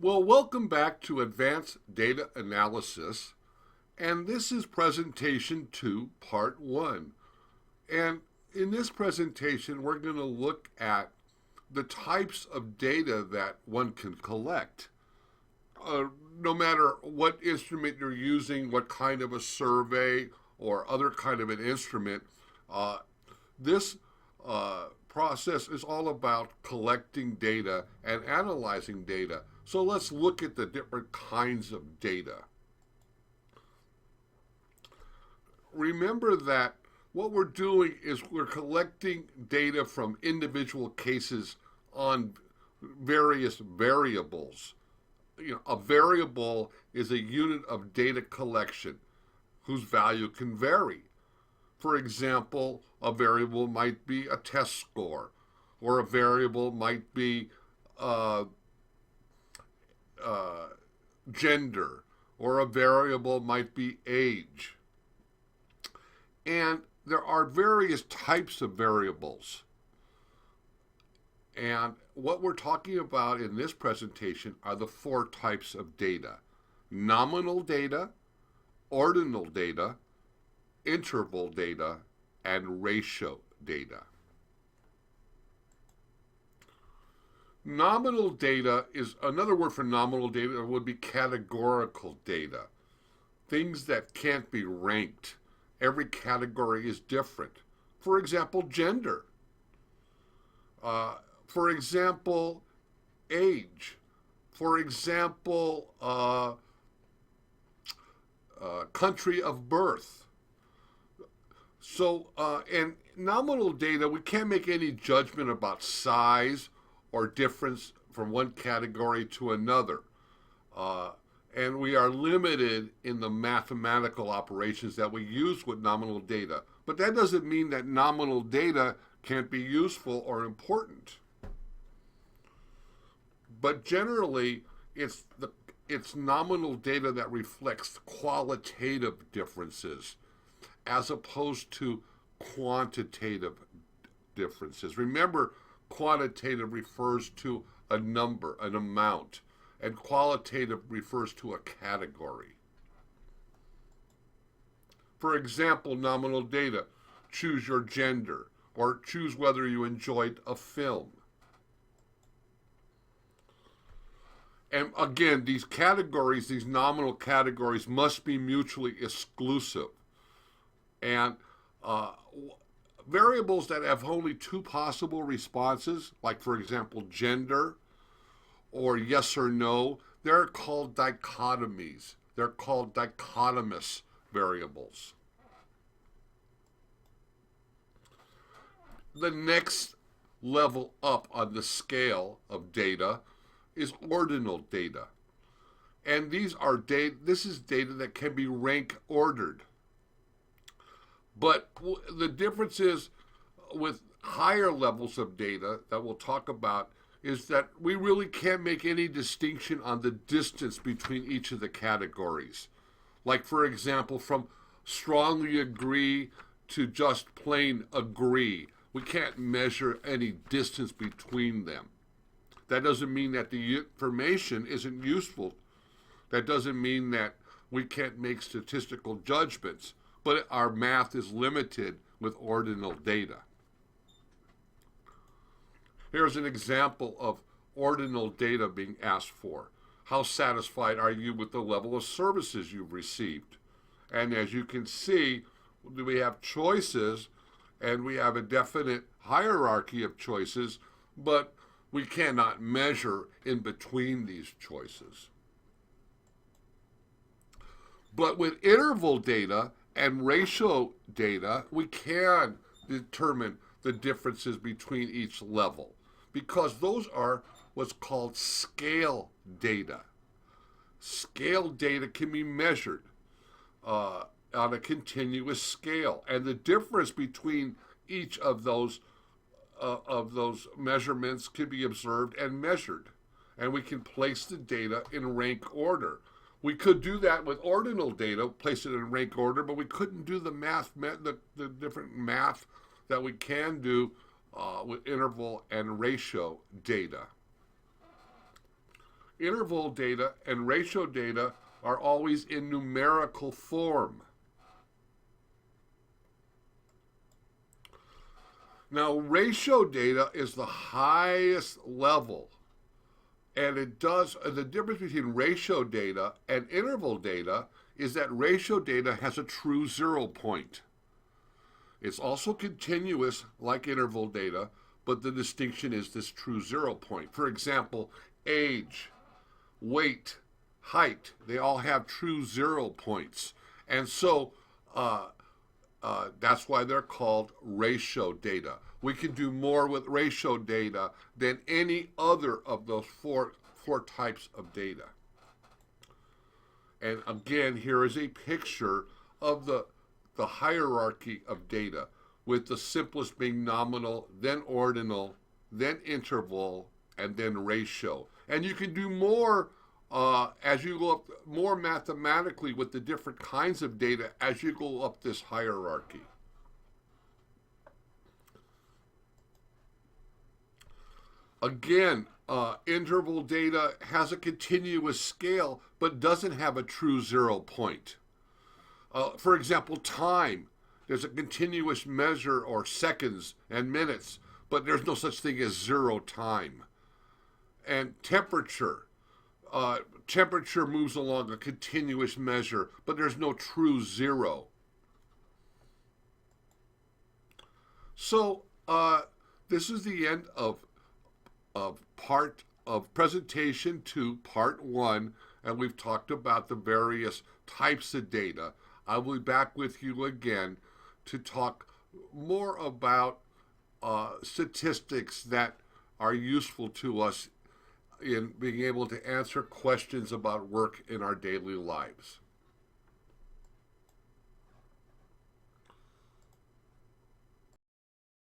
Well, welcome back to Advanced Data Analysis, and this is presentation 2, part 1. And in this presentation, we're going to look at the types of data that one can collect. No matter what instrument you're using, what kind of a survey or other kind of an instrument, uh, this process is all about collecting data and analyzing data. So let's look at the different kinds of data. Remember that what we're doing is we're collecting data from individual cases on various variables. A variable is a unit of data collection whose value can vary. For example, a variable might be a test score, or a variable might be uh, gender, or a variable might be age. And there are various types of variables. And what we're talking about in this presentation are the 4 types of data: nominal data, ordinal data, interval data, and ratio data. Nominal data is another word for nominal data would be categorical data, things that can't be ranked. Every category is different. For example, gender. For example, age. For example, country of birth. So, in nominal data, we can't make any judgment about size or difference from one category to another. And we are limited in the mathematical operations that we use with nominal data. But that doesn't mean that nominal data can't be useful or important. But generally, it's nominal data that reflects qualitative differences as opposed to quantitative differences. Remember, quantitative refers to a number, an amount, and qualitative refers to a category. For example, nominal data: choose your gender, or choose whether you enjoyed a film. And again, these categories, these nominal categories, must be mutually exclusive. And variables that have only 2 possible responses, like for example, gender or yes or no, they're called dichotomies. They're called dichotomous variables. The next level up on the scale of data is ordinal data. And this is data that can be rank ordered. But the difference is with higher levels of data that we'll talk about is that we really can't make any distinction on the distance between each of the categories. Like, for example, from strongly agree to just plain agree. We can't measure any distance between them. That doesn't mean that the information isn't useful. That doesn't mean that we can't make statistical judgments, but our math is limited with ordinal data. Here's an example of ordinal data being asked for. How satisfied are you with the level of services you've received? And as you can see, we have choices and we have a definite hierarchy of choices, but we cannot measure in between these choices. But with interval data and ratio data, we can determine the differences between each level, because those are what's called scale data. Scale data can be measured on a continuous scale, and the difference between each of those measurements can be observed and measured, and we can place the data in rank order. We could do that with ordinal data, place it in rank order, but we couldn't do the different math that we can do with interval and ratio data. interval data and ratio data are always in numerical form. Now, ratio data is the highest level, and it does, the difference between ratio data and interval data is that ratio data has a true 0 point. It's also continuous like interval data, but the distinction is this true 0 point. For example, age, weight, height, they all have true 0 points. And so that's why they're called ratio data. We can do more with ratio data than any other of those four types of data. And again, here is a picture of the hierarchy of data, with the simplest being nominal, then ordinal, then interval, and then ratio. And you can do more as you go up, more mathematically with the different kinds of data as you go up this hierarchy. Again, interval data has a continuous scale, but doesn't have a true 0 point. For example, time. There's a continuous measure, or seconds and minutes, but there's no such thing as 0 time. And temperature. Temperature moves along a continuous measure, but there's no true 0. So this is the end of presentation 2, part 1, and we've talked about the various types of data. I will be back with you again to talk more about statistics that are useful to us in being able to answer questions about work in our daily lives.